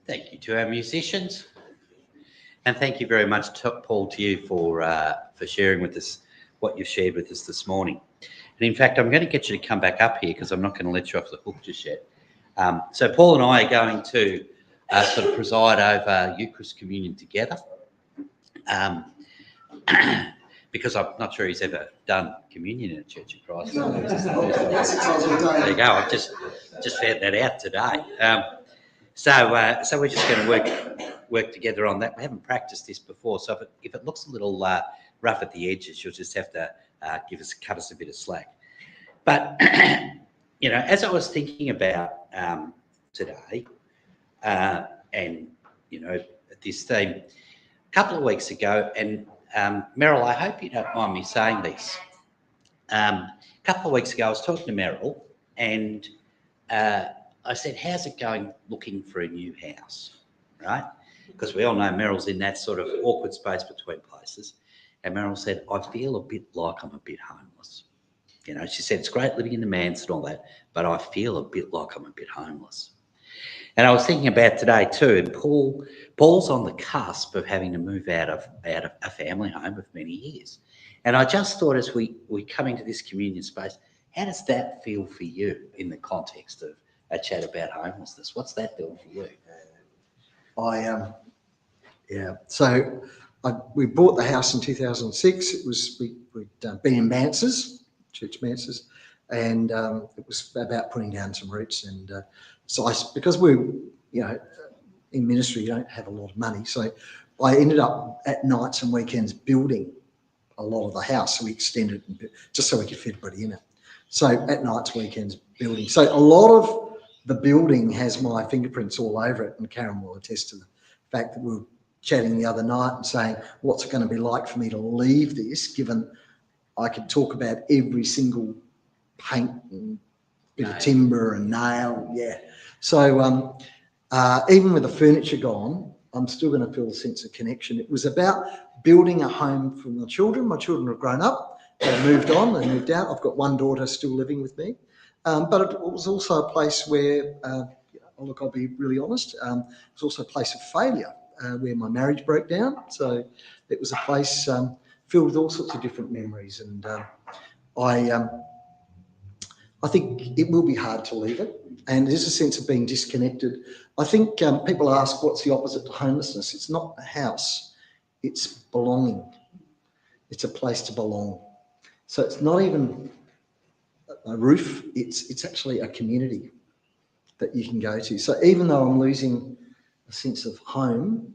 Thank you to our musicians. And thank you very much, Paul, to you for sharing with us what you've shared with us this morning. And in fact, I'm going to get you to come back up here because I'm not going to let you off the hook just yet. So Paul and I are going to sort of preside over Eucharist communion together. Because I'm not sure he's ever done communion in a Church of Christ. No. There you go. I've just found that out today. So we're just going to work together on that. We haven't practiced this before, so if it looks a little rough at the edges, you'll just have to cut us a bit of slack. But as I was thinking about today, and at this theme, a couple of weeks ago, and Meryl, I hope you don't mind me saying this. A couple of weeks ago, I was talking to Meryl, and I said, how's it going looking for a new house, right? Because we all know Meryl's in that sort of awkward space between places. And Meryl said, I feel a bit like I'm a bit homeless. She said, it's great living in the manse and all that, but I feel a bit like I'm a bit homeless. And I was thinking about today too, and Paul's on the cusp of having to move out of a family home of many years. And I just thought as we come into this communion space, how does that feel for you in the context of a chat about homelessness? What's that feel for you? So we bought the house in 2006. We'd been in manses, church manses, and it was about putting down some roots. And because we, in ministry, you don't have a lot of money. So I ended up at nights and weekends building a lot of the house. So we extended it just so we could fit everybody in it. So at nights, weekends, building. So a lot of the building has my fingerprints all over it, and Karen will attest to the fact that we were chatting the other night and saying, what's it going to be like for me to leave this, given I could talk about every single paint and bit of timber and nail. Yeah. So even with the furniture gone, I'm still going to feel a sense of connection. It was about building a home for my children. My children have grown up. They moved on. They moved out. I've got one daughter still living with me. But it was also a place where, I'll be really honest, it was also a place of failure where my marriage broke down. So it was a place filled with all sorts of different memories. And I think it will be hard to leave it. And there's a sense of being disconnected. I think people ask, what's the opposite to homelessness? It's not a house. It's belonging. It's a place to belong. So it's not even a roof. It's actually a community that you can go to. So even though I'm losing a sense of home,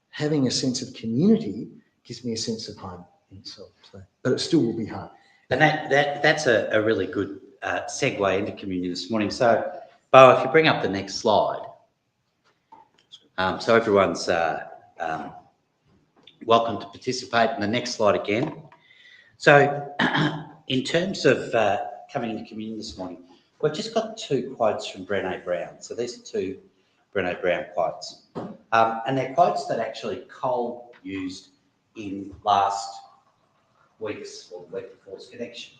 having a sense of community gives me a sense of home in itself. So, but it still will be hard. And that's a really good segue into communion this morning. So, Bo, if you bring up the next slide. So everyone's welcome to participate in the next slide again. So in terms of coming into communion this morning, we've just got two quotes from Brené Brown. So these are two Brené Brown quotes. And they're quotes that actually Col used in last week's or the week before's connection.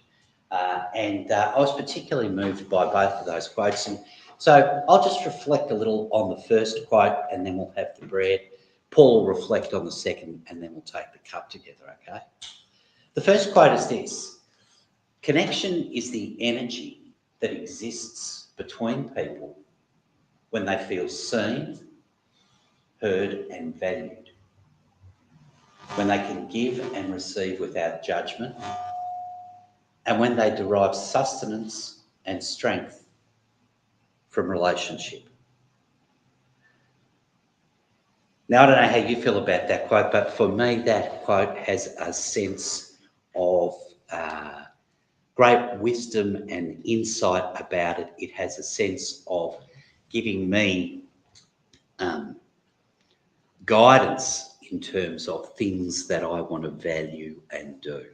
And I was particularly moved by both of those quotes. And so I'll just reflect a little on the first quote and then we'll have the bread. Paul will reflect on the second and then we'll take the cup together, okay? The first quote is this: connection is the energy that exists between people when they feel seen, heard and valued, when they can give and receive without judgment, and when they derive sustenance and strength from relationship. Now, I don't know how you feel about that quote, but for me, that quote has a sense of great wisdom and insight about it. It has a sense of giving me guidance in terms of things that I want to value and do.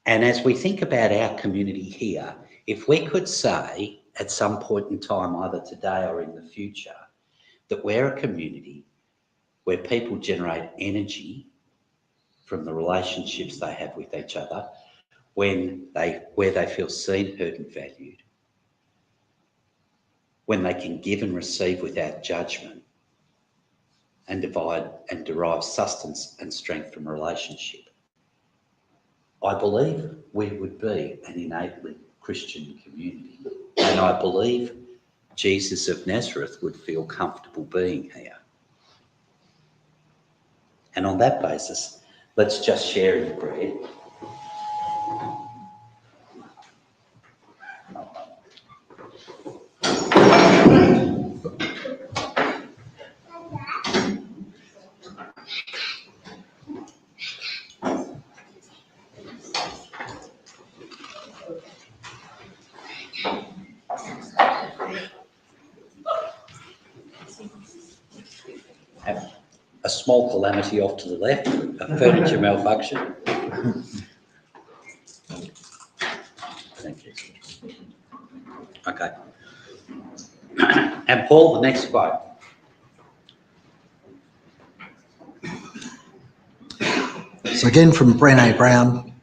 And as we think about our community here, if we could say at some point in time, either today or in the future, that we're a community where people generate energy from the relationships they have with each other, where they feel seen, heard and valued, when they can give and receive without judgment, and derive sustenance and strength from a relationship, I believe we would be an innately Christian community. And I believe Jesus of Nazareth would feel comfortable being here. And on that basis, let's just share in the bread. Have a small calamity off to the left, a furniture malfunction. Thank you. Okay. And Paul, the next quote. So again from Brené Brown,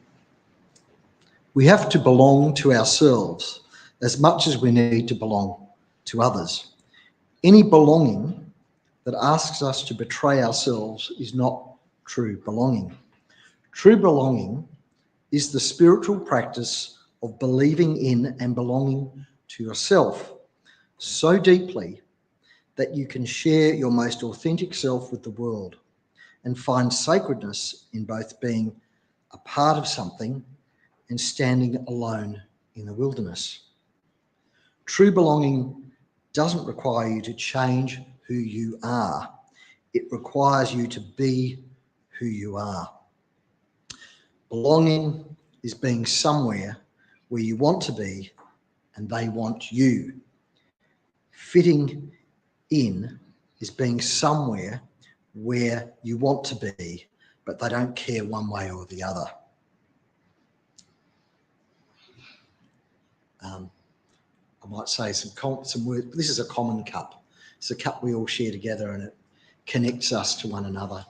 we have to belong to ourselves as much as we need to belong to others. Any belonging that asks us to betray ourselves is not true belonging. True belonging is the spiritual practice of believing in and belonging to yourself so deeply that you can share your most authentic self with the world and find sacredness in both being a part of something and standing alone in the wilderness. True belonging doesn't require you to change who you are. It requires you to be who you are. Belonging is being somewhere where you want to be and they want you. Fitting in is being somewhere where you want to be, but they don't care one way or the other. I might say some words. This is a common cup. It's a cup we all share together and it connects us to one another.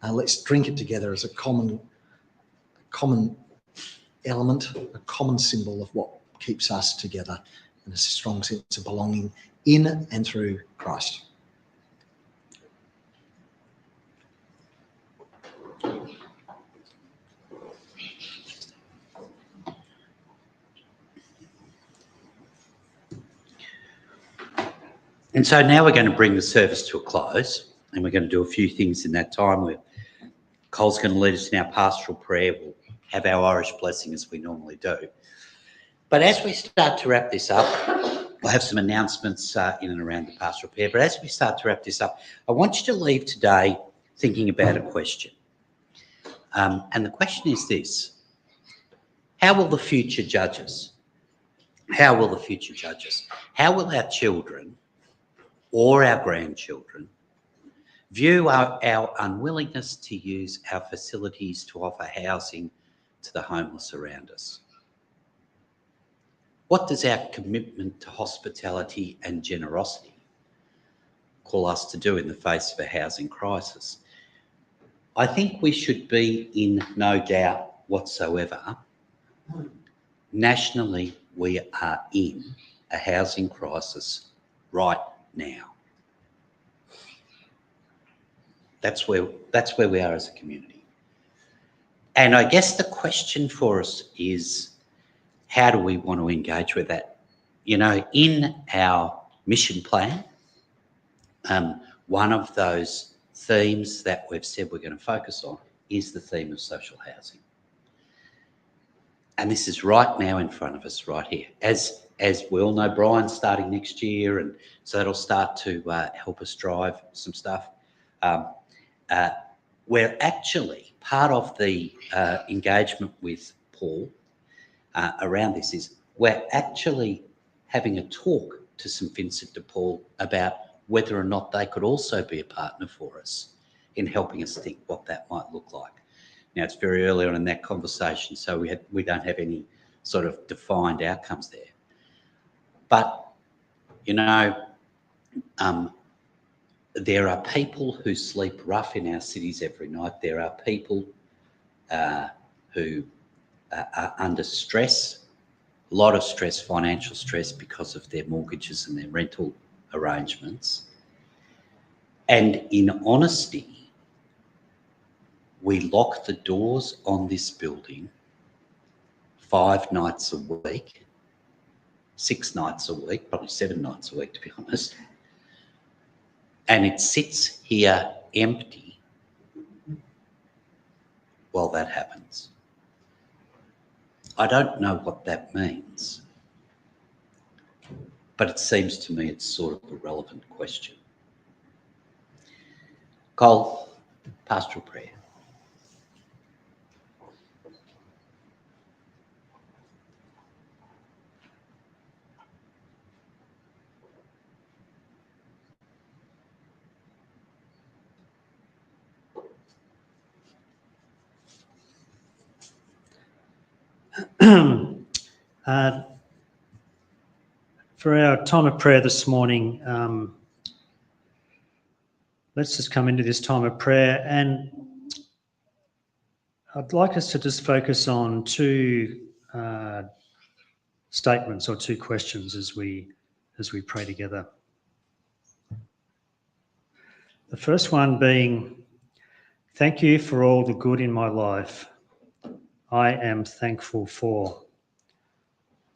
Let's drink it together as a common element, a common symbol of what keeps us together and a strong sense of belonging in and through Christ. And so now we're going to bring the service to a close, and we're going to do a few things in that time. Col's going to lead us in our pastoral prayer. We'll have our Irish blessing as we normally do. But as we start to wrap this up, we'll have some announcements in and around the pastoral prayer. But as we start to wrap this up, I want you to leave today thinking about a question. And the question is this: how will the future judge us? How will the future judge us? How will our children or our grandchildren view our unwillingness to use our facilities to offer housing to the homeless around us? What does our commitment to hospitality and generosity call us to do in the face of a housing crisis? I think we should be in no doubt whatsoever. Nationally, we are in a housing crisis right now. That's where we are as a community. And I guess the question for us is, how do we want to engage with that? You know, in our mission plan, one of those themes that we've said we're going to focus on is the theme of social housing. And this is right now in front of us, right here. As we all know, Brian's starting next year, and so that'll start to help us drive some stuff. We're actually, part of the engagement with Paul around this is we're actually having a talk to St Vincent de Paul about whether or not they could also be a partner for us in helping us think what that might look like. Now, it's very early on in that conversation, so we don't have any sort of defined outcomes there. But, you know, there are people who sleep rough in our cities every night. There are people who are under stress, a lot of stress, financial stress, because of their mortgages and their rental arrangements. And in honesty, we lock the doors on this building 5 nights a week, 6 nights a week, probably 7 nights a week, to be honest. And it sits here empty while that happens. I don't know what that means, but it seems to me it's sort of a relevant question. Col, pastoral prayer. For our time of prayer this morning, let's just come into this time of prayer, and I'd like us to just focus on 2 statements or 2 questions as we pray together. The first one being, thank you for all the good in my life. I am thankful for.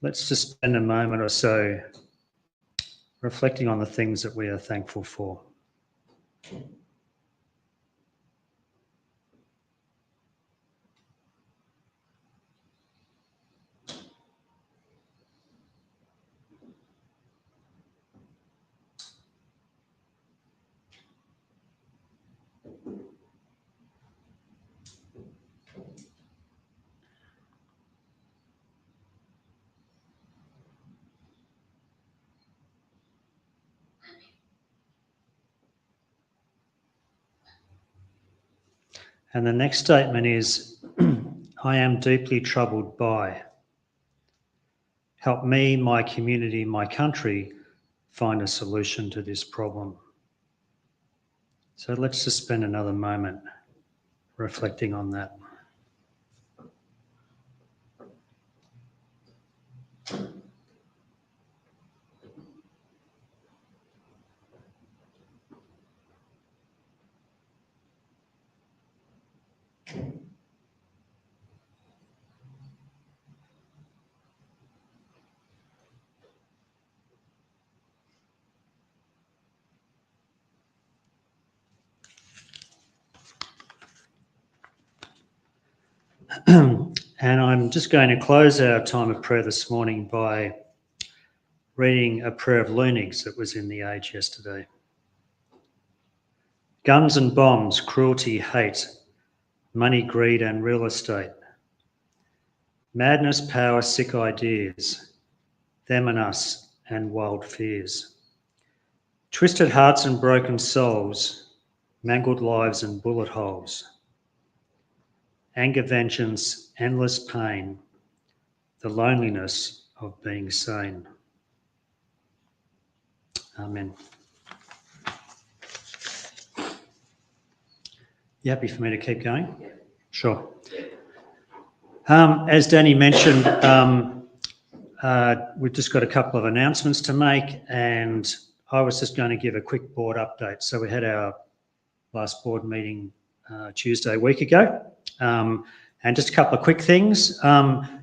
Let's just spend a moment or so reflecting on the things that we are thankful for. And the next statement is, I am deeply troubled by. Help me, my community, my country find a solution to this problem. So let's just spend another moment reflecting on that. And I'm just going to close our time of prayer this morning by reading a prayer of Lunig's that was in the Age yesterday. Guns and bombs, cruelty, hate, money, greed and real estate. Madness, power, sick ideas, them and us and wild fears. Twisted hearts and broken souls, mangled lives and bullet holes. Anger, vengeance, endless pain, the loneliness of being sane. Amen. You happy for me to keep going? Yeah. Sure. As Danny mentioned, we've just got a couple of announcements to make, and I was just going to give a quick board update. So we had our last board meeting Tuesday a week ago, and just a couple of quick things.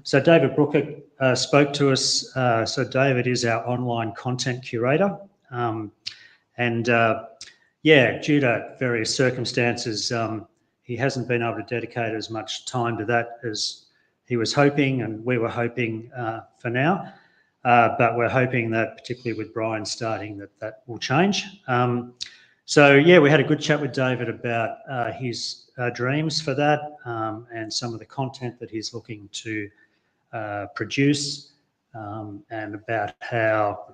So David Brooker spoke to us. So David is our online content curator, due to various circumstances, he hasn't been able to dedicate as much time to that as he was hoping, and we were hoping for now. But we're hoping that, particularly with Brian starting, that will change. We had a good chat with David about his dreams for that, and some of the content that he's looking to produce, and about how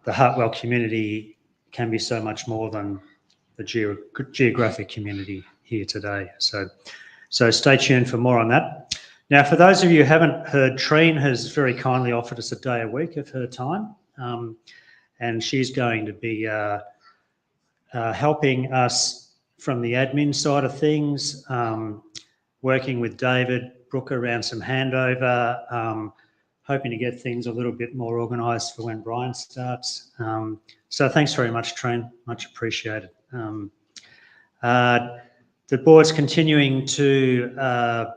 the Hartwell community can be so much more than the geographic community here today. So stay tuned for more on that. Now, for those of you who haven't heard, Treen has very kindly offered us a day a week of her time, and she's going to be helping us from the admin side of things, working with David Brooker around some handover, hoping to get things a little bit more organised for when Brian starts. So thanks very much, Treen, much appreciated. The board's continuing to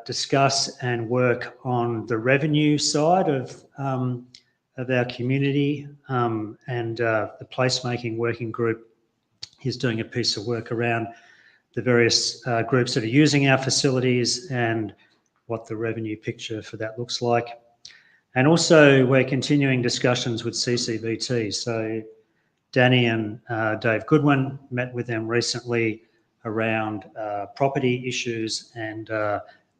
discuss and work on the revenue side of our community, and the placemaking working group is doing a piece of work around the various groups that are using our facilities and what the revenue picture for that looks like. And also we're continuing discussions with CCBT. So Danny and Dave Goodwin met with them recently around property issues, and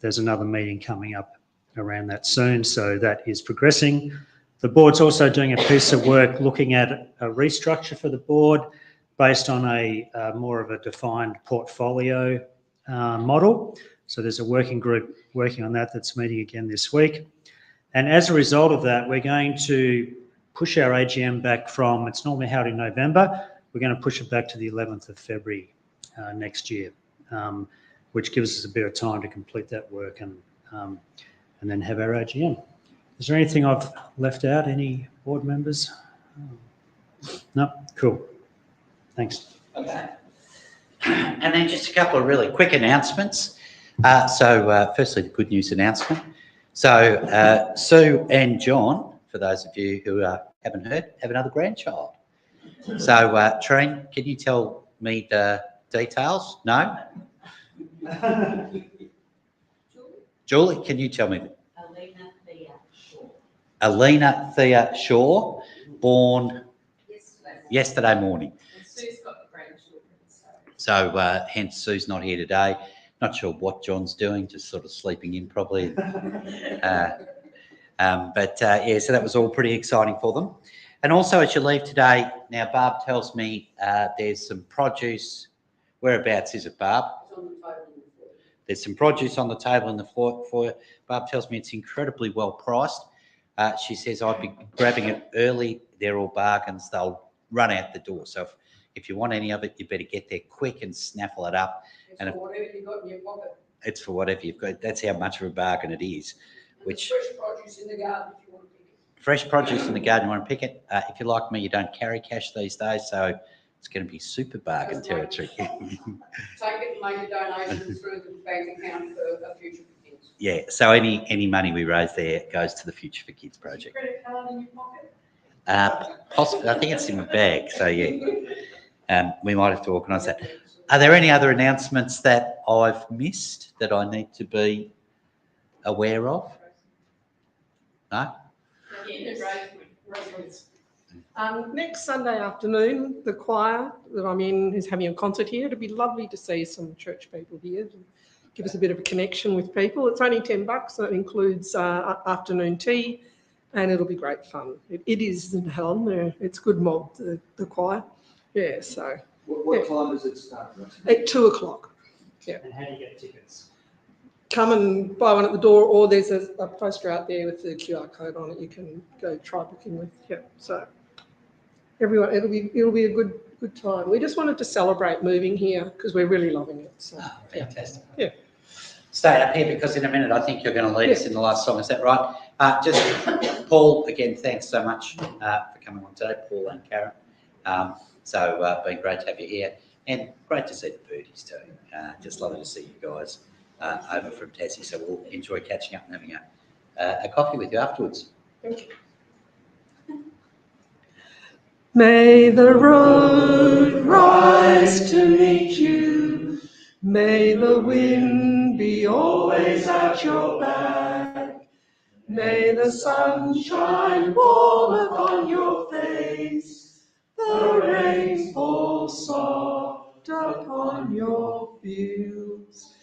there's another meeting coming up around that soon. So that is progressing. The board's also doing a piece of work looking at a restructure for the board based on a more of a defined portfolio model. So there's a working group working on that that's meeting again this week. And as a result of that, we're going to push our AGM back from, it's normally held in November, we're going to push it back to the 11th of February next year, which gives us a bit of time to complete that work and then have our AGM. Is there anything I've left out? Any board members? No? Cool. Thanks. Okay. And then just a couple of really quick announcements. Firstly, the good news announcement. So Sue and John, for those of you who haven't heard, have another grandchild. So Trine, can you tell me the details? No? Julie, can you tell me? Alina Thea Shaw, born yesterday morning. Sue's got the grandchildren. So hence Sue's not here today. Not sure what John's doing, just sort of sleeping in probably. Yeah, so that was all pretty exciting for them. And also as you leave today, now Barb tells me there's some produce. Whereabouts is it, Barb? It's on the table. There's some produce on the table in the floor for you. Barb tells me it's incredibly well priced. She says I'd be grabbing it early. They're all bargains. They'll run out the door. So if you want any of it, you better get there quick and snaffle it up. It's for whatever you've got in your pocket. It's for whatever you've got. That's how much of a bargain it is. And fresh produce in the garden if you want to pick it. Fresh produce in the garden, you want to pick it. If you're like me, you don't carry cash these days, so it's going to be super bargain territory. Take it and make a donation through the bank account for a Future for Kids. Yeah, so any money we raise there goes to the Future for Kids project. Credit card in your pocket? Possibly, I think it's in my bag, so yeah. We might have to organise that. Are there any other announcements that I've missed that I need to be aware of? No? Next Sunday afternoon, the choir that I'm in is having a concert here. It'd be lovely to see some church people here to give us a bit of a connection with people. It's only $10, so it includes afternoon tea, and it'll be great fun. It is in Helen. It's good mob, the choir. Yeah, so. What time does it start? At 2 o'clock. Yeah. And how do you get tickets? Come and buy one at the door, or there's a poster out there with the QR code on it. You can go try booking with. Yeah. So everyone, it'll be a good time. We just wanted to celebrate moving here because we're really loving it. So Fantastic. Yeah. Stay up here because in a minute I think you're going to lead us in the last song. Is that right? Just Paul, again, thanks so much for coming on today, Paul and Karen. So been great to have you here, and great to see the birdies too. Just lovely to see you guys over from Tassie. So we'll enjoy catching up and having a coffee with you afterwards. Thank you. May the road rise to meet you. May the wind be always at your back. May the sun shine warm upon your face. The rain falls soft upon your fields.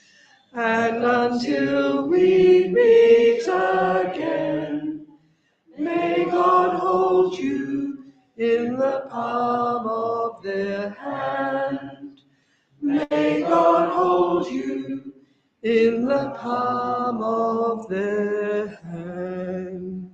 And until we meet again, may God hold you in the palm of their hand. May God hold you in the palm of their hand.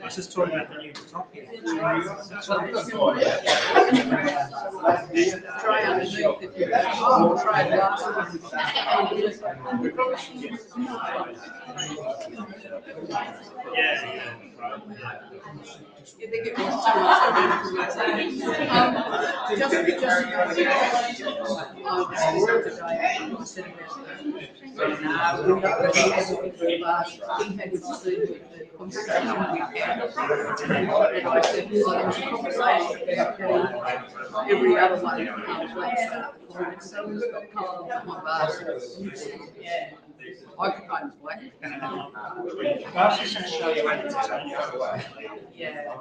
I was just talking about the new topic. Try underneath if you try glasses. Yeah. I think it was every other one. I could find black. Yeah.